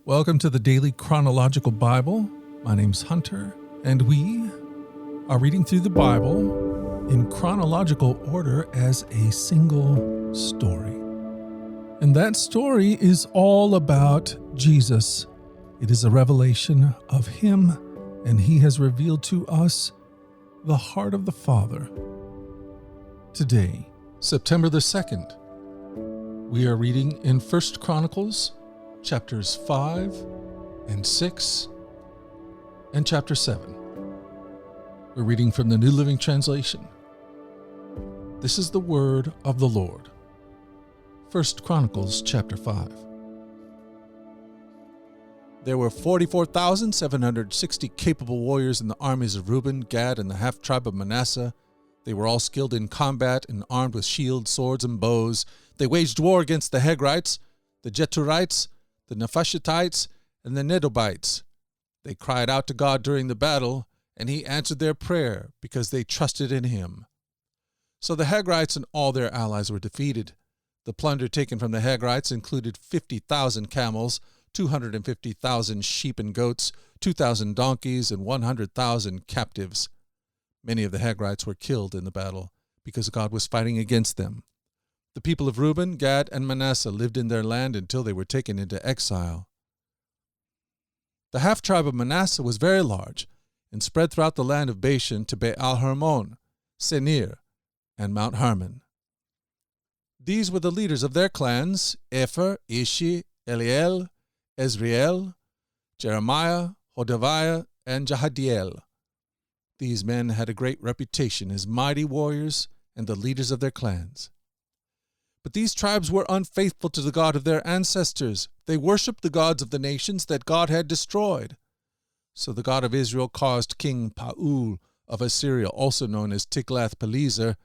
Welcome to the Daily Chronological Bible. My name's Hunter, and we are reading through the Bible in chronological order as a single story. And that story is all about Jesus. It is a revelation of Him, and He has revealed to us the heart of the Father. Today, September the 2nd, we are reading in 1 Chronicles chapters 5 and 6 and chapter 7. We're reading from the New Living Translation. This is the word of the Lord. 1 Chronicles chapter 5. There were 44,760 capable warriors in the armies of Reuben, Gad, and the half-tribe of Manasseh. They were all skilled in combat and armed with shields, swords, and bows. They waged war against the Hagrites, the Jeturites, the Nephashitites, and the Nedobites. They cried out to God during the battle, and He answered their prayer because they trusted in Him. So the Hagrites and all their allies were defeated. The plunder taken from the Hagrites included 50,000 camels, 250,000 sheep and goats, 2,000 donkeys, and 100,000 captives. Many of the Hagrites were killed in the battle because God was fighting against them. The people of Reuben, Gad, and Manasseh lived in their land until they were taken into exile. The half-tribe of Manasseh was very large and spread throughout the land of Bashan to Baal-Hermon, Senir, and Mount Hermon. These were the leaders of their clans: Epher, Ishi, Eliel, Ezriel, Jeremiah, Hodaviah, and Jahadiel. These men had a great reputation as mighty warriors and the leaders of their clans. But these tribes were unfaithful to the God of their ancestors. They worshipped the gods of the nations that God had destroyed. So the God of Israel caused King Paul of Assyria, also known as Tiglath-Pileser,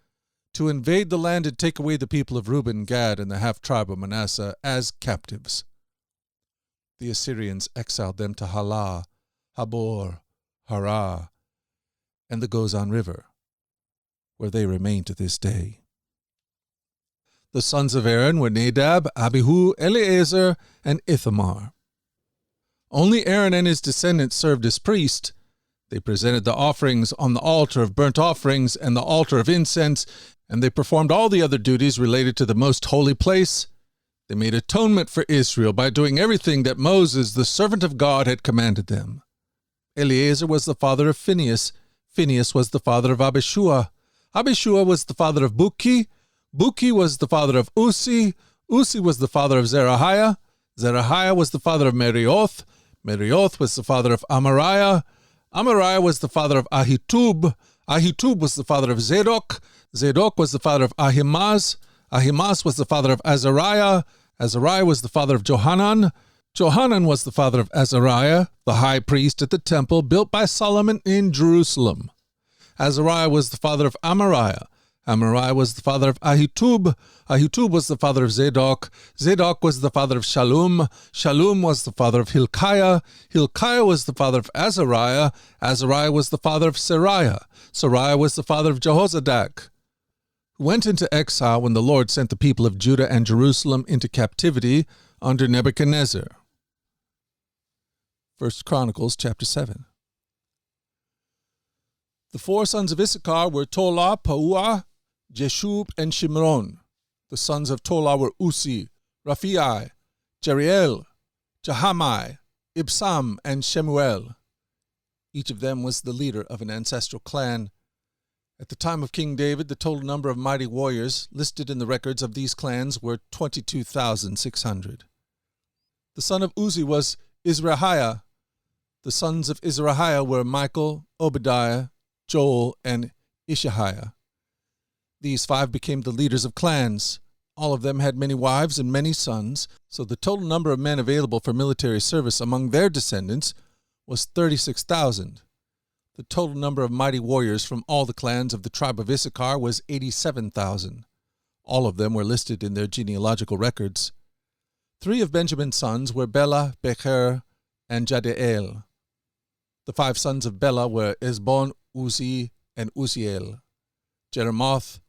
to invade the land and take away the people of Reuben, Gad, and the half-tribe of Manasseh as captives. The Assyrians exiled them to Halah, Habor, Harah, and the Gozan River, where they remain to this day. The sons of Aaron were Nadab, Abihu, Eleazar, and Ithamar. Only Aaron and his descendants served as priests. They presented the offerings on the altar of burnt offerings and the altar of incense, and they performed all the other duties related to the most holy place. They made atonement for Israel by doing everything that Moses, the servant of God, had commanded them. Eleazar was the father of Phinehas. Phinehas was the father of Abishua. Abishua was the father of Buki. Buki was the father of Usi. Usi was the father of Zerahiah. Zerahiah was the father of Merioth. Merioth was the father of Amariah. Amariah was the father of Ahitub. Ahitub was the father of Zadok. Zadok was the father of Ahimaaz. Ahimaaz was the father of Azariah. Azariah was the father of Johanan. Johanan was the father of Azariah, the high priest at the temple built by Solomon in Jerusalem. Azariah was the father of Amariah. Amariah was the father of Ahitub. Ahitub was the father of Zadok. Zadok was the father of Shallum. Shallum was the father of Hilkiah. Hilkiah was the father of Azariah. Azariah was the father of Seraiah. Seraiah was the father of Jehozadak, who went into exile when the Lord sent the people of Judah and Jerusalem into captivity under Nebuchadnezzar. 1 Chronicles chapter 7. The four sons of Issachar were Tola, Puah, Jeshub, and Shimron. The sons of Tola were Usi, Raphiai, Jeriel, Jahamai, Ibsam, and Shemuel. Each of them was the leader of an ancestral clan. At the time of King David, the total number of mighty warriors listed in the records of these clans were 22,600. The son of Uzi was Izrahiah. The sons of Izrahiah were Michael, Obadiah, Joel, and Ishahiah. These five became the leaders of clans. All of them had many wives and many sons, so the total number of men available for military service among their descendants was 36,000. The total number of mighty warriors from all the clans of the tribe of Issachar was 87,000. All of them were listed in their genealogical records. 3 of Benjamin's sons were Bela, Becher, and Jadiel. The 5 sons of Bela were Ezbon, Uzi, and Uziel, Jeremoth,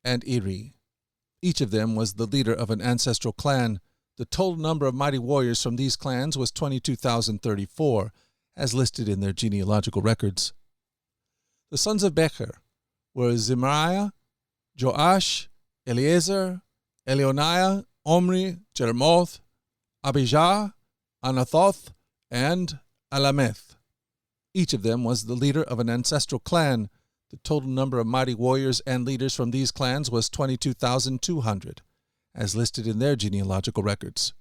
and Eri. Each of them was the leader of an ancestral clan. The total number of mighty warriors from these clans was 22,034, as listed in their genealogical records. The sons of Becher were Zimriah, Joash, Eliezer, Elionaiah, Omri, Jeremoth, Abijah, Anathoth, and Alameth. Each of them was the leader of an ancestral clan. The total number of mighty warriors and leaders from these clans was 22,200, as listed in their genealogical records.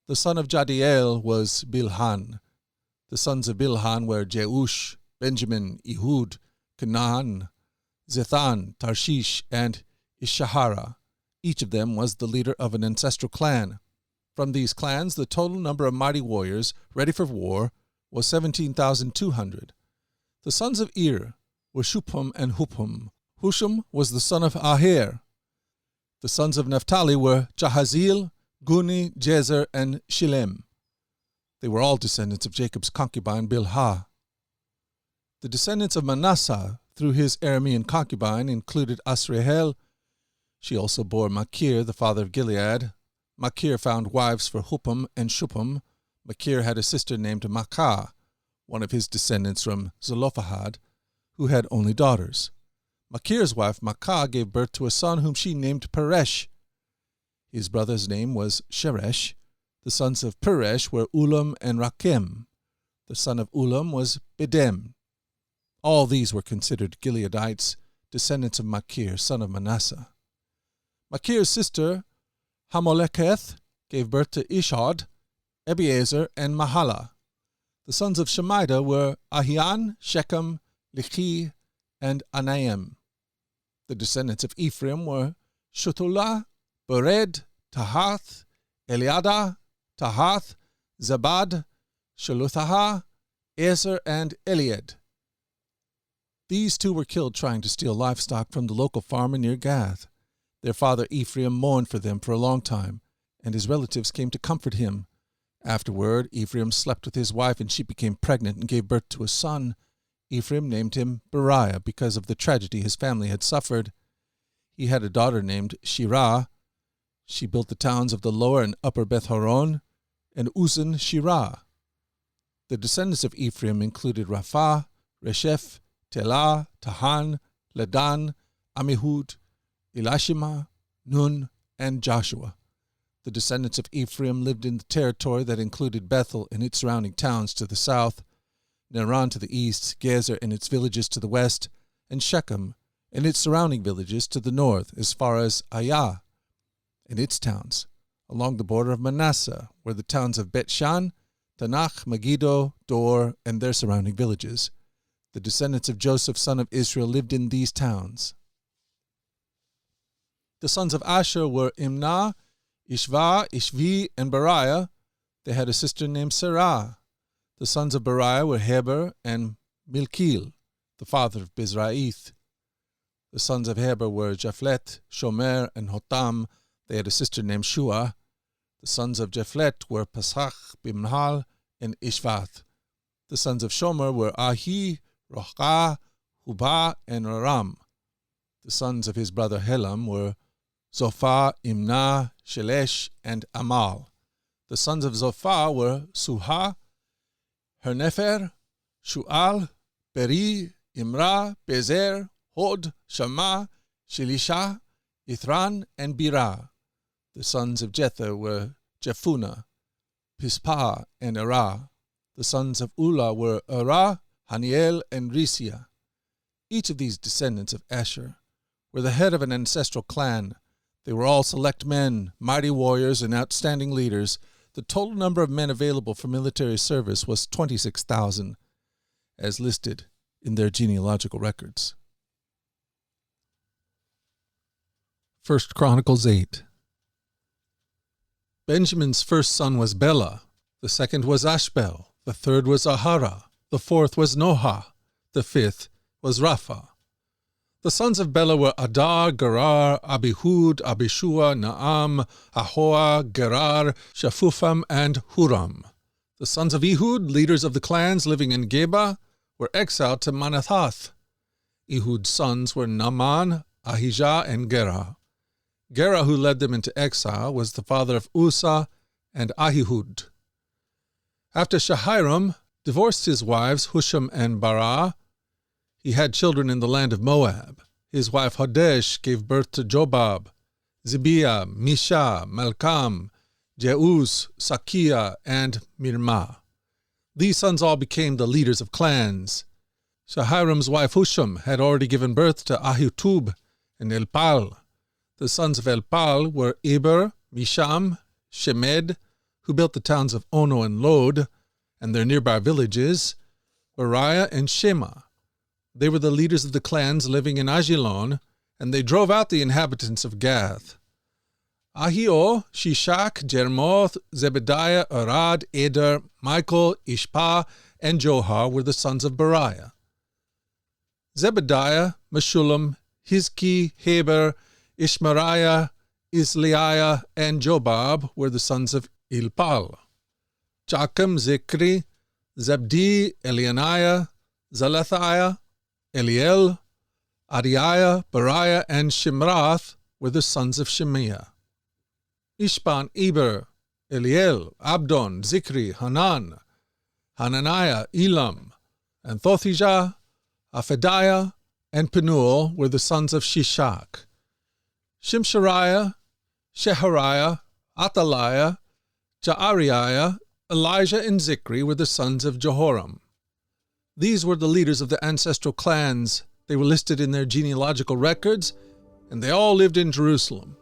The son of Jadiel was Bilhan. The sons of Bilhan were Jeush, Benjamin, Ehud, Canaan, Zethan, Tarshish, and Ishahara. Each of them was the leader of an ancestral clan. From these clans, the total number of mighty warriors ready for war was 17,200. The sons of Ir were Shupham and Hupham. Husham was the son of Aher. The sons of Naphtali were Jahaziel, Guni, Jezer, and Shilem. They were all descendants of Jacob's concubine Bilhah. The descendants of Manasseh through his Aramean concubine included Asrahel. She also bore Machir, the father of Gilead. Machir found wives for Hupham and Shupham. Machir had a sister named Maacah, one of his descendants from Zelophehad, who had only daughters. Machir's wife Maacah gave birth to a son whom she named Peresh. His brother's name was Sheresh. The sons of Peresh were Ulam and Rakem. The son of Ulam was Bedem. All these were considered Gileadites, descendants of Machir, son of Manasseh. Machir's sister Hamoleketh gave birth to Ishad, Ebiezer, and Mahala. The sons of Shemida were Ahian, Shechem, Lichi, and Anaim. The descendants of Ephraim were Shutulah, Bered, Tahath, Eliada, Tahath, Zabad, Shaluthahah, Ezer, and Eliad. These two were killed trying to steal livestock from the local farmer near Gath. Their father Ephraim mourned for them for a long time, and his relatives came to comfort him. Afterward, Ephraim slept with his wife, and she became pregnant and gave birth to a son. Ephraim named him Beriah because of the tragedy his family had suffered. He had a daughter named Shirah. She built the towns of the lower and upper Beth-horon and Uzan Shirah. The descendants of Ephraim included Rapha, Resheph, Telah, Tahan, Ladan, Amihud, Elishama, Nun, and Joshua. The descendants of Ephraim lived in the territory that included Bethel and its surrounding towns to the south, Naran to the east, Gezer and its villages to the west, and Shechem and its surrounding villages to the north, as far as Ayah and its towns. Along the border of Manasseh were the towns of Bet-Shan, Tanakh, Megiddo, Dor, and their surrounding villages. The descendants of Joseph, son of Israel, lived in these towns. The sons of Asher were Imnah, Ishva, Ishvi, and Beriah. They had a sister named Sarah. The sons of Beriah were Heber and Milkil, the father of Bizraith. The sons of Heber were Japhlet, Shomer, and Hotam. They had a sister named Shua. The sons of Japhlet were Pasach, Bimhal, and Ishvath. The sons of Shomer were Ahi, Rochah, Hubah, and Aram. The sons of his brother Helam were Zophah, Imnah, Shelesh, and Amal. The sons of Zophah were Suha, Hernefer, Shu'al, Beri, Imrah, Bezer, Hod, Shammah, Shilisha, Ithran, and Birah. The sons of Jether were Jephunneh, Pispah, and Erah. The sons of Ulah were Erah, Haniel, and Risia. Each of these descendants of Asher were the head of an ancestral clan. They were all select men, mighty warriors, and outstanding leaders. The total number of men available for military service was 26,000, as listed in their genealogical records. 1 Chronicles 8. Benjamin's first son was Bela, the second was Ashbel, the third was Ahara, the fourth was Noha, the fifth was Rapha. The sons of Bela were Adar, Gerar, Abihud, Abishua, Naam, Ahoa, Gerar, Shaphupham, and Huram. The sons of Ehud, leaders of the clans living in Geba, were exiled to Manathath. Ehud's sons were Naaman, Ahijah, and Gera. Gera, who led them into exile, was the father of Uzzah and Ahihud. After Shahiram divorced his wives Husham and Barah, he had children in the land of Moab. His wife Hodesh gave birth to Jobab, Zibiah, Misha, Malkam, Jeuz, Sakia, and Mirmah. These sons all became the leaders of clans. Shahiram's wife Husham had already given birth to Ahitub and Elpal. The sons of Elpal were Eber, Misham, Shemed, who built the towns of Ono and Lod, and their nearby villages, Beriah and Shema. They were the leaders of the clans living in Ajalon, and they drove out the inhabitants of Gath. Ahio, Shishak, Jermoth, Zebediah, Arad, Eder, Michael, Ishpa, and Johar were the sons of Beriah. Zebediah, Meshullam, Hizki, Heber, Ishmariah, Isliah, and Jobab were the sons of Ilpal. Jacham, Zikri, Zebdi, Elianiah, Zalathiah, Eliel, Adiah, Beriah, and Shimrath were the sons of Shemiah. Ishban, Eber, Eliel, Abdon, Zikri, Hanan, Hananiah, Elam, and Thothijah, Aphadiah, and Penuel were the sons of Shishak. Shimshariah, Shehariah, Athaliah, Jaariah, Elijah, and Zikri were the sons of Jehoram. These were the leaders of the ancestral clans. They were listed in their genealogical records, and they all lived in Jerusalem.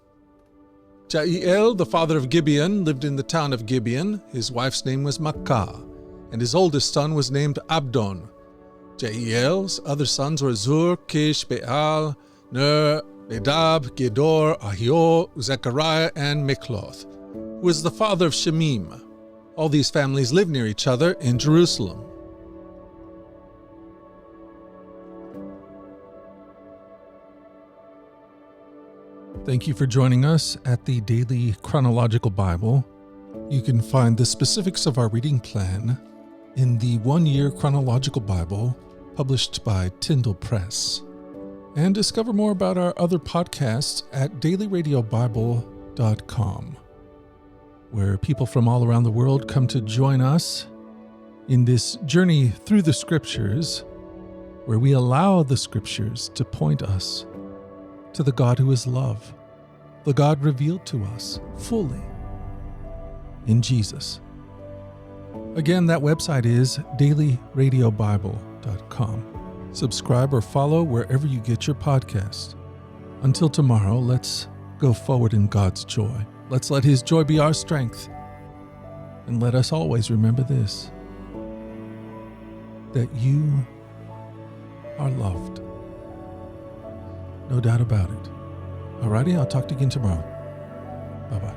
Jael, the father of Gibeon, lived in the town of Gibeon. His wife's name was Makkah, and his oldest son was named Abdon. Jael's other sons were Zur, Kish, Beal, Ner, Bedab, Gedor, Ahio, Zechariah, and Mikloth, who was the father of Shemim. All these families lived near each other in Jerusalem. Thank you for joining us at the Daily Chronological Bible. You can find the specifics of our reading plan in the one-year Chronological Bible published by Tyndall Press. And discover more about our other podcasts at dailyradiobible.com, where people from all around the world come to join us in this journey through the Scriptures, where we allow the Scriptures to point us to the God who is love, the God revealed to us fully in Jesus. Again, that website is dailyradiobible.com. Subscribe or follow wherever you get your podcasts. Until tomorrow, let's go forward in God's joy. Let's let His joy be our strength. And let us always remember this, that you are loved. No doubt about it. Alrighty, I'll talk to you again tomorrow. Bye-bye.